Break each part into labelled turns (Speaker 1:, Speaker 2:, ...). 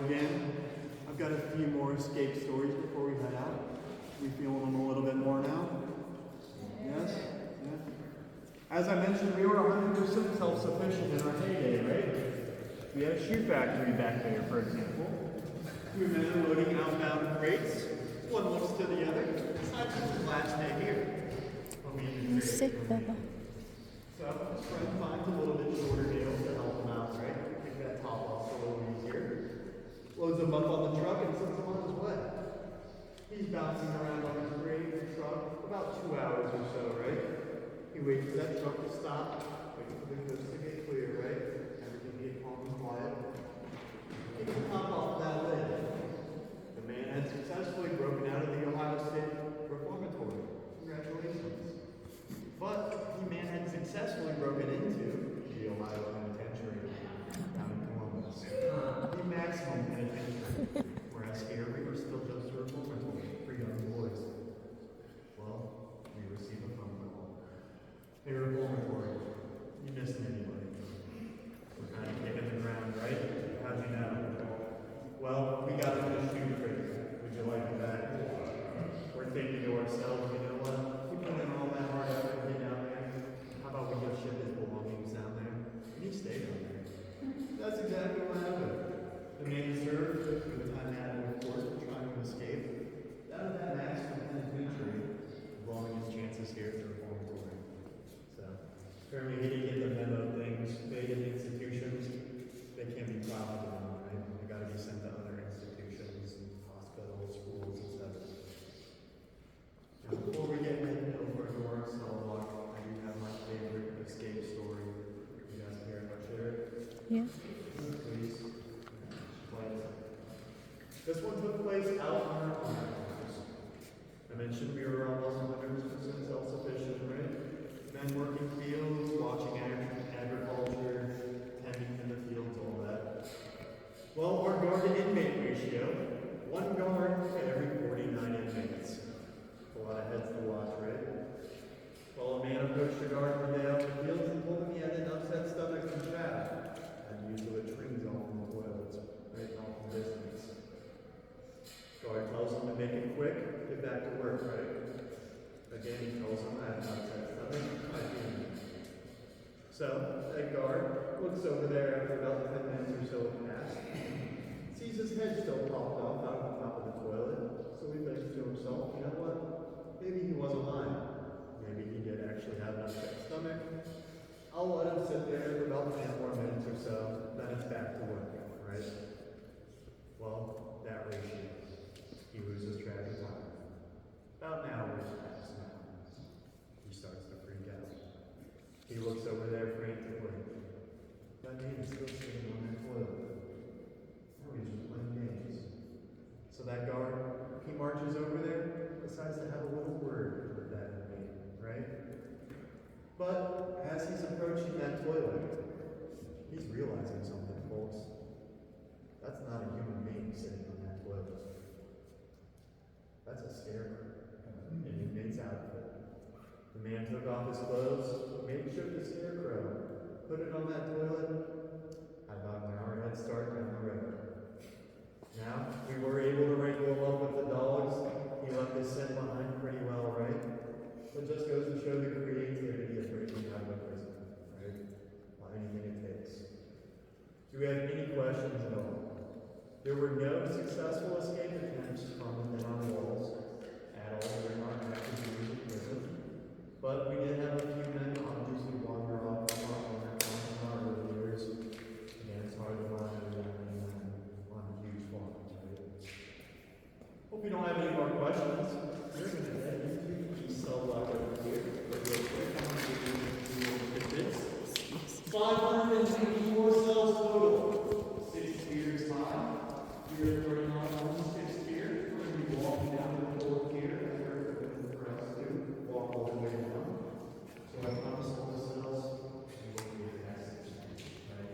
Speaker 1: again. I've got a few more escape stories before we head out. We feeling them a little bit more now? Yes? Yeah. As I mentioned, we were 100% self-sufficient in our heyday, right? We had a shoe factory back there, for example. We men are loading outbound crates. One looks to the other. Decides it's his last day here.
Speaker 2: I'm sick, Bubba.
Speaker 1: So his friend finds a little bit shorter deal to help him out, right? Make that top off a little easier. Loads him up on the truck and sends him on his way. He's bouncing around on his crate and truck about 2 hours or so, right? He waits for that truck to stop, waits for the coast to get clear, right? Everything to get calm and quiet. He can hop off that lid. The man had successfully broken out of the Ohio State Reformatory. Congratulations. But the man had successfully broken into the Ohio Penitentiary down in Columbus. The maximum penitentiary. Whereas here we were still just a reformatory for young boys. Well, we received a phone call. Hey, reformatory, you missing anybody? We're kind of kicking the ground, right? How'd you know? Well, we got into a shoe crate. Would you like it back? We're thinking to ourselves, you know what? We put in all that hard effort to get down there. How about we go ship his belongings down there? And he stayed down there. That's exactly what happened. The man served for the time had, of course, for trying to escape. Out of that maximum penitentiary, blowing his chances here at the reformatory. So, apparently he didn't get the memo things. They get institutions, they can't be profited on, right? They got to be sent to other institutions, hospitals, schools, etc. Now, before we get over to our cell block, I do have my favorite escape story. You guys care if I share it?
Speaker 2: Yeah.
Speaker 1: Please. This one took place out on our farms. I mentioned we were almost 100% self-sufficient, right? Men working fields, watching agriculture, tending in the fields, all that. Well, our guard to inmate ratio, one guard at every 49 inmates. A lot of heads to watch, right? Well, a man approached the guard one day out in the fields and told him he had an upset stomach from chaff. And usually it rings off in the toilets, right off the distance. Guard tells him to make it quick, get back to work, right? Again, he tells him I have an upset stomach, I can't. So, that guard looks over there after about 10 minutes or so have passed, sees his head still popped off out of the top of the toilet, so he thinks to himself, you know what? Maybe he wasn't lying. Maybe he did actually have an upset stomach. I'll let him sit there for about 10 more minutes or so, then it's back to work, right? Well, that ratio. He loses track of time. About an hour's passed now. He starts to freak out. He looks over there frantically. That man is still sitting on that toilet. Now he's just playing games. So that guard, he marches over there, decides to have a little word with that inmate, right? But as he's approaching that toilet, he's realizing something, folks. That's not a human being sitting on that toilet. That's a scarecrow, an inmate's outfit. The man took off his clothes, made sure the scarecrow, put it on that toilet, had about an hour head start down the road. Now, we were able to wrangle him up with the dogs. He left his scent behind pretty well, right? It just goes to show the creativity of breaking out of a prison, right? Not anything it takes. Do we have any questions at all? There were no successful escape attempts from within our walls at all during our active years in prison, but we did have a few men obviously wander off the farm on our early years. Again, it's hard to monitor on huge farms, right? Hope you don't have any more questions. We're going to head into the cell block over here. But real quick, I'm going to give you a few tidbits. 584 cells total, 6 tiers high. Tier 39 on the 6th tier. We're going to be walking down to the 4th tier. That's where we're going for us to walk all the way down. So I promise all the cells we will be at that 6th tier, right?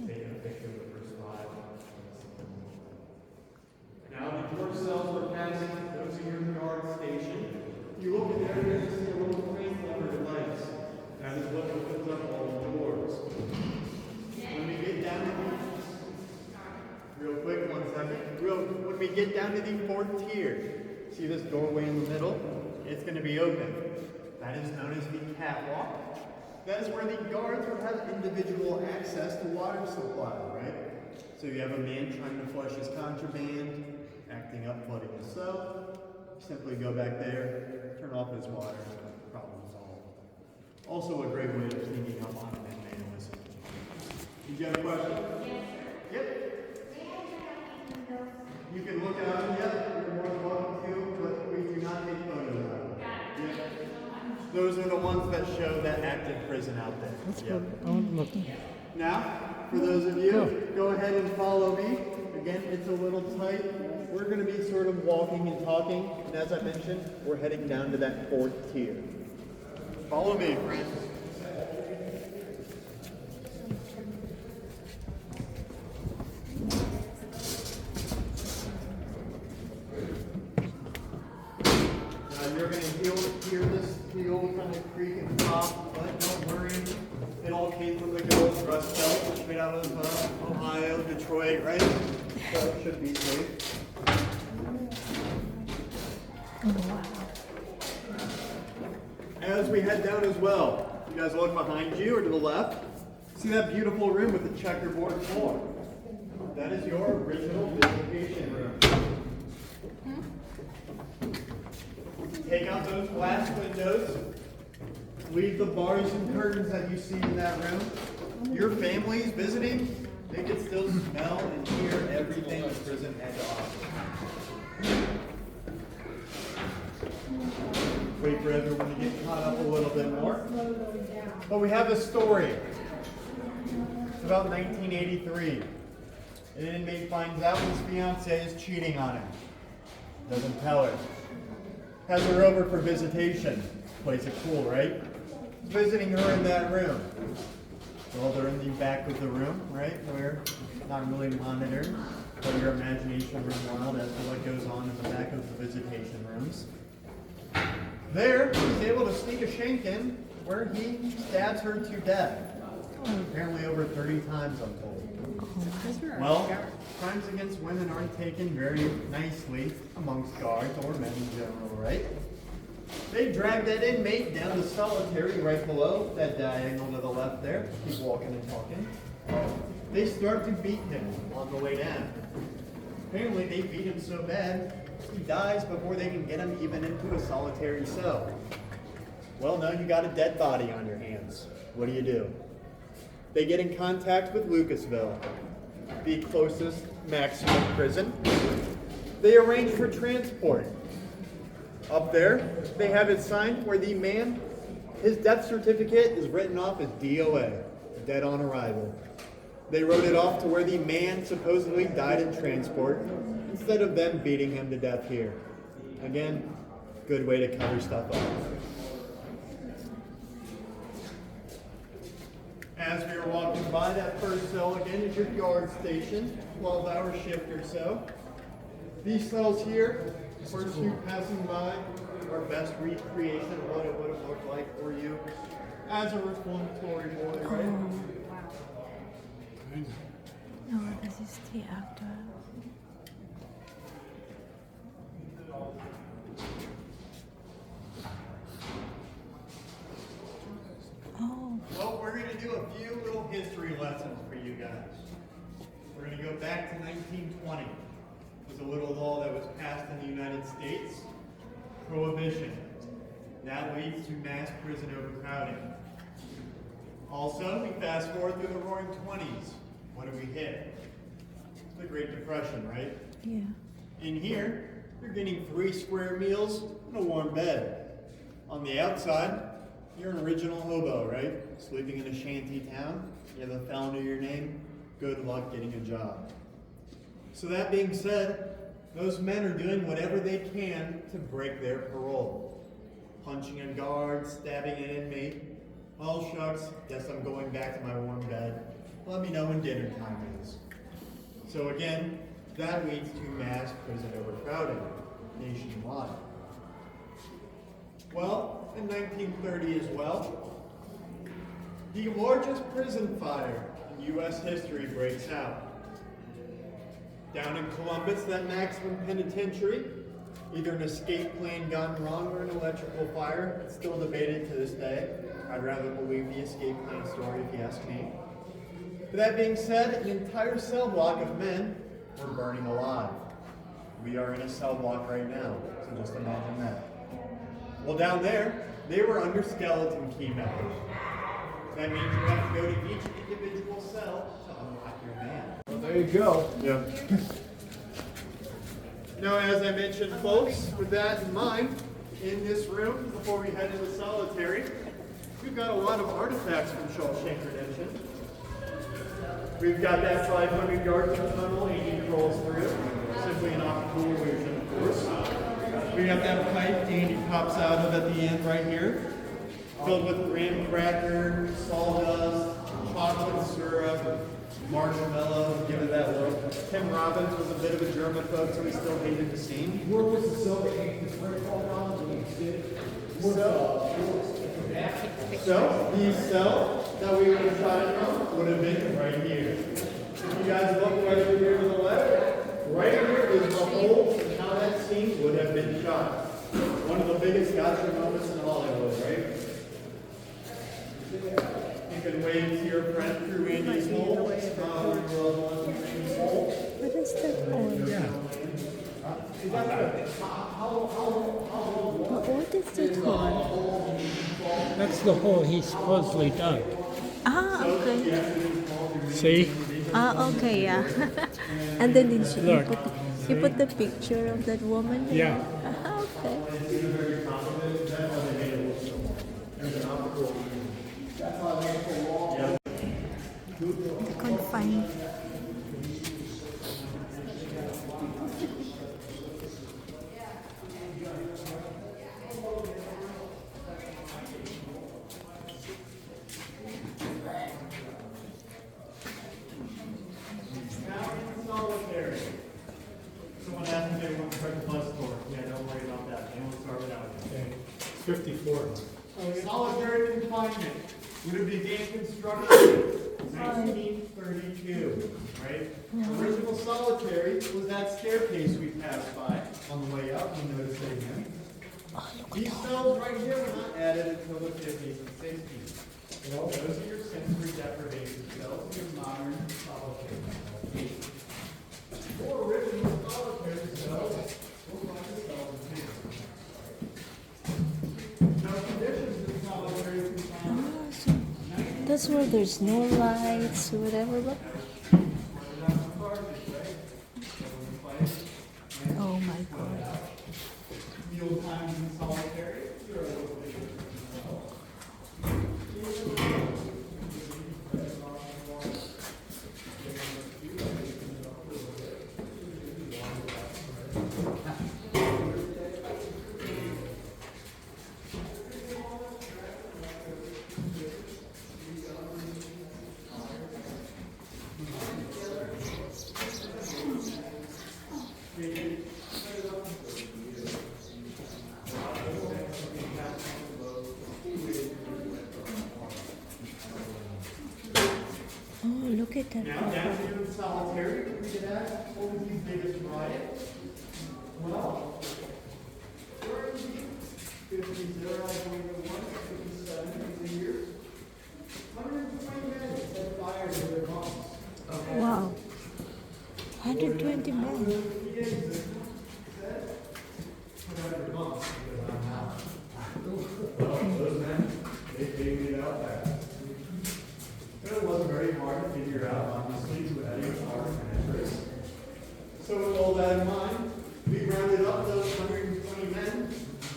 Speaker 1: Taking a picture of the first 5. Now the door cells we're passing, those are your guard station. You look in there, you're going to see a little crane lever device. That is what opens up all the doors. get down to the fourth tier, see this doorway in the middle? It's going to be open. That is known as the catwalk. That is where the guards would have individual access to water supply, right? So you have a man trying to flush his contraband, acting up, flooding his cell. Simply go back there, turn off his water, problem solved. Also a great way of cleaning up on an inmate list. Did you have a question? Yes, sir. Yep. You can look at them, yep, you're more than welcome to, but we do not take photos of them. Yep. Those are the ones that show that active prison out there.
Speaker 2: That's
Speaker 1: yep.
Speaker 2: good. I want to look.
Speaker 1: Now, for those of you, go ahead and follow me. Again, it's a little tight. We're going to be sort of walking and talking, and as I mentioned, we're heading down to that fourth tier. Follow me, friends. Now you're going to hear this heel kind of creak and pop, but don't worry. It all came from the good old Rust Belt, straight out of Ohio, Detroit, right? So it should be safe.
Speaker 2: Oh, wow.
Speaker 1: As we head down as well, you guys look behind you or to the left. See that beautiful room with the checkerboard floor? That is your original visitation room. Take out those glass windows. Leave the bars and curtains that you see in that room. Your family's visiting, they can still smell and hear everything the prison had to offer. Wait for everyone to get caught up a little bit more. But we have a story. It's about 1983. An inmate finds out his fiancée is cheating on him. Doesn't tell her. Has her over for visitation. Plays it cool, right? Visiting her in that room. Well, they're in the back of the room, right? Where not really monitored, but your imagination runs wild as to what goes on in the back of the visitation rooms. There, he's able to sneak a shank in where he stabs her to death. Apparently over 30 times, I'm told. Well, crimes against women aren't taken very nicely amongst guards or men in general, right? They drag that inmate down to solitary right below that diagonal to the left there. Keep walking and talking. They start to beat him on the way down. Apparently they beat him so bad, he dies before they can get him even into a solitary cell. Well, now you got a dead body on your hands. What do? They get in contact with Lucasville, the closest maximum prison. They arrange for transport. Up there, they have it signed where the man, his death certificate is written off as DOA, dead on arrival. They wrote it off to where the man supposedly died in transport instead of them beating him to death here. Again, good way to cover stuff up. As we were walking by, that first cell again is your guard station, 12-hour shift or so. These cells here, first you passing by, our best recreation of what it would have looked like for you as a reformatory boy, right?
Speaker 2: No, das ist die aktuelle. Oh.
Speaker 1: Well, we're going to do a few little history lessons for you guys. We're going to go back to 1920. It was a little law that was passed in the United States. Prohibition. That leads to mass prison overcrowding. Also, we fast forward through the Roaring 20s. What do we hit? The Great Depression, right?
Speaker 2: Yeah.
Speaker 1: In here, you're getting 3 square meals and a warm bed. On the outside, you're an original hobo, right? Sleeping in a shanty town. You have a felony to your name. Good luck getting a job. So that being said, those men are doing whatever they can to break their parole. Punching a guard, stabbing an inmate. Well, shucks, guess I'm going back to my warm bed. Let me know when dinner time is. So again, that leads to mass prison overcrowding nationwide. Well, in 1930 as well, the largest prison fire in U.S. history breaks out. Down in Columbus, that maximum penitentiary, either an escape plan gone wrong or an electrical fire. It's still debated to this day. I'd rather believe the escape plan story if you ask me. But that being said, an entire cell block of men were burning alive. We are in a cell block right now, so just imagine that. Well, down there, they were under skeleton key methods. That means you have to go to each individual cell to unlock your man.
Speaker 3: Well, there you go.
Speaker 1: Yeah. Now, as I mentioned, folks, with that in mind, in this room, before we head into solitary, we've got a lot of artifacts from Shawshank Redemption. We've got that 500 yards of tunnel Andy crawls through, simply an optical illusion, of course. We got that pipe Andy pops out of at the end right here, filled with graham cracker, sawdust, chocolate syrup, marshmallow, give it that look. Tim Robbins was a bit of a germaphobe, so he still hated the scene.
Speaker 3: Where was the silver ink that's right on when you did it?
Speaker 1: So, the cell that we would have shot it from would have been right here. If you guys look right over here to the left, right here is the hole and how that scene would have been shot. One of the biggest gotcha moments in Hollywood, right? You can wave to your friend through Andy's hole.
Speaker 2: What is that hole?
Speaker 3: Yeah.
Speaker 2: What is that hole?
Speaker 4: That's the hole he supposedly dug.
Speaker 2: Ah, okay.
Speaker 4: See?
Speaker 2: Ah, okay, yeah. And then did you
Speaker 4: Look.
Speaker 2: put the picture of that woman there?
Speaker 4: Yeah.
Speaker 2: Ah, okay. I can't find.
Speaker 1: Solitary. Someone asked me if they want to start the bus tour. Yeah, don't worry about that. They won't start without you.
Speaker 4: 54.
Speaker 1: Solitary confinement would have began construction in 1932, right? Original solitary was that staircase we passed by on the way up. We noticed it again. These cells right here were not added until the 50s and 60s. Well, those are your sensory deprivation cells, your modern solitary. More original solitary cells will find the cells in here. No conditions in solitary confinement.
Speaker 2: Ah, so that's where there's no lights, whatever. But oh my God.
Speaker 1: Meal times in solitary. You're a little bit
Speaker 2: Oh, look at that.
Speaker 1: Now, down here in solitary, we could ask, what was the biggest riot? Well, 30, 50, 0, I believe it was, 57 was the year. 120 men set fire to their homes.
Speaker 2: Wow. 120 men.
Speaker 1: Those men, they figured it out fast. But it wasn't very hard to figure out, honestly, who had any power and interest. So with all that in mind, we rounded up those 120 men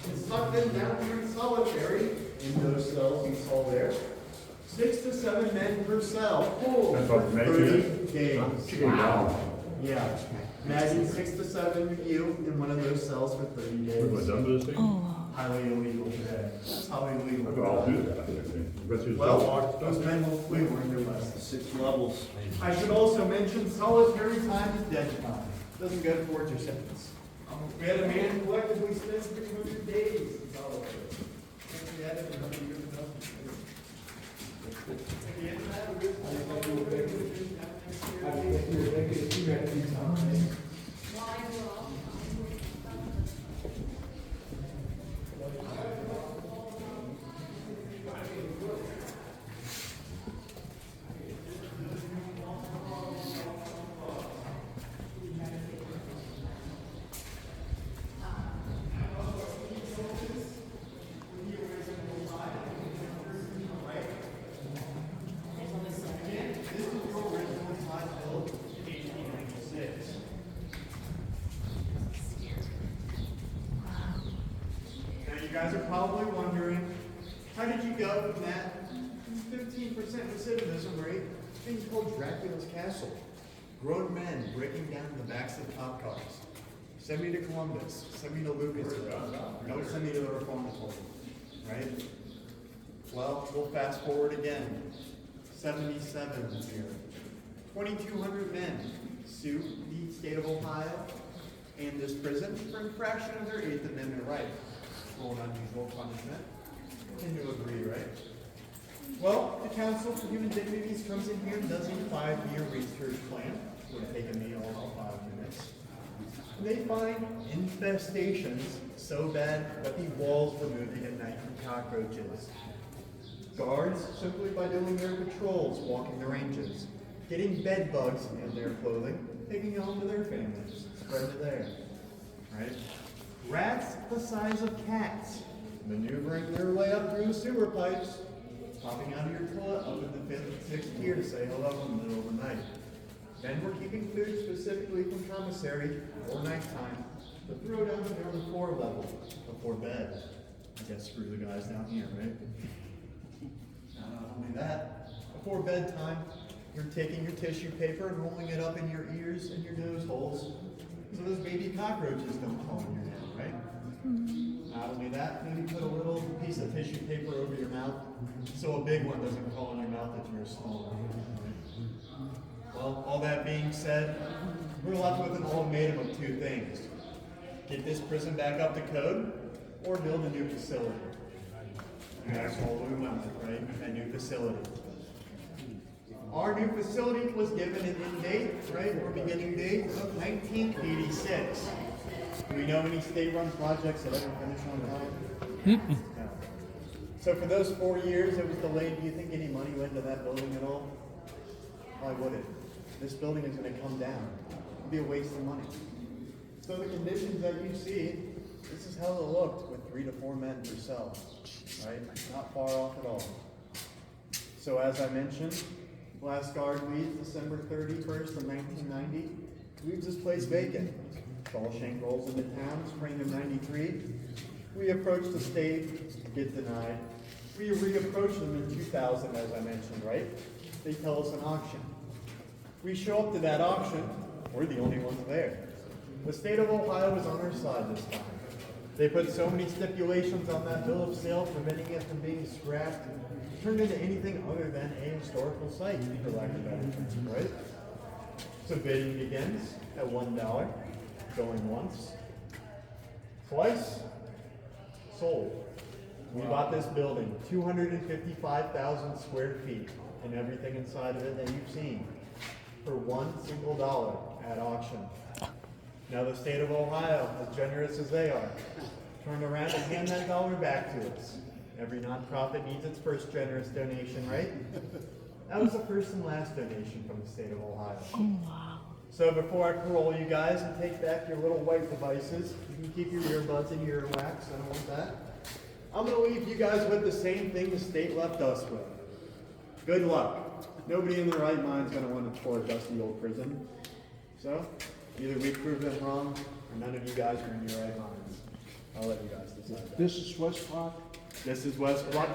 Speaker 1: and stuck them down here in solitary in those cells you saw there. 6 to 7 men per cell.
Speaker 5: That's what
Speaker 1: For
Speaker 5: makes
Speaker 1: 30
Speaker 5: it.
Speaker 1: days.
Speaker 5: Wow.
Speaker 1: Yeah. Imagine 6 to 7 of you in one of those cells for 30 days.
Speaker 5: We've done this thing.
Speaker 2: Oh,
Speaker 1: Highly illegal today. That's how illegal.
Speaker 5: I'll do that. But you
Speaker 1: Well, those men hopefully learned their lesson.
Speaker 3: 6 levels.
Speaker 1: I should also mention solitary time is dead time. Doesn't go towards your sentence. We had a man who collectively spent 300 days in solitary. We had it in 100 years ago. At the end of that, we you go from that 15% recidivism rate, things called Dracula's Castle. Grown men breaking down the backs of cop cars. Send me to Columbus. Send me to Lucasville. Don't send me to the Reformatory. Right? Well, we'll fast forward again. 77 this year. 2,200 men sue the state of Ohio and this prison for infraction of their 8th Amendment right. For an unusual punishment. Can you agree, right? Well, the Council for Human Dignities comes in here and does a 5-year research plan. It would have taken me all 5 minutes. And they find infestations so bad that the walls were moving at night from cockroaches. Guards, simply by doing their patrols, walking the ranges, getting bed bugs in their clothing, taking it home to their families, spreading it there. Right? Rats the size of cats, maneuvering their way up through the sewer pipes, popping out of your toilet up in the 5th and 6th tier to say hello in the middle of the night. Then we're keeping food specifically from commissary or nighttime to throw down to the floor level before bed. I guess screw the guys down here, right? Not only that, before bedtime, you're taking your tissue paper and rolling it up in your ears and your nose holes so those baby cockroaches don't fall in your head, right? Not only that, maybe put a little piece of tissue paper over your mouth so a big one doesn't fall in your mouth if you're small. Well, all that being said, we're left with an ultimatum of 2 things. Get this prison back up to code or build a new facility. And that's all we went with, right? A new facility. Our new facility was given an end date, right, or beginning date of 1986. Do we know any state-run projects that ever finished on time? No. So for those 4 years it was delayed, do you think any money went to that building at all? Why would it? This building is going to come down. It'll be a waste of money. So the conditions that you see, this is how it looked with 3 to 4 men per cell, right? Not far off at all. So as I mentioned, last guard leaves December 31st of 1990, leaves this place vacant. Shawshank rolls into town, spring of 93. We approach the state, get denied. We reapproach them in 2000, as I mentioned, right? They tell us an auction. We show up to that auction, we're the only ones there. The state of Ohio is on our side this time. They put so many stipulations on that bill of sale, preventing it from being scrapped, turned into anything other than a historical site, for lack of better terms, right? So bidding begins at $1, going once, twice, sold. We bought this building, 255,000 square feet, and everything inside of it that you've seen, for $1 single at auction. Now the state of Ohio, as generous as they are, turn around and hand that dollar back to us. Every nonprofit needs its first generous donation, right? That was the first and last donation from the state of Ohio.
Speaker 2: Oh, wow.
Speaker 1: So before I parole you guys and take back your little white devices, you can keep your earbuds and your earwax, I don't want that. I'm gonna leave you guys with the same thing the state left us with. Good luck. Nobody in their right mind is gonna want to tour a dusty old prison. So, either we prove them wrong, or none of you guys are in your right minds. I'll let you guys decide that.
Speaker 3: This is West Block.
Speaker 1: This is West Block.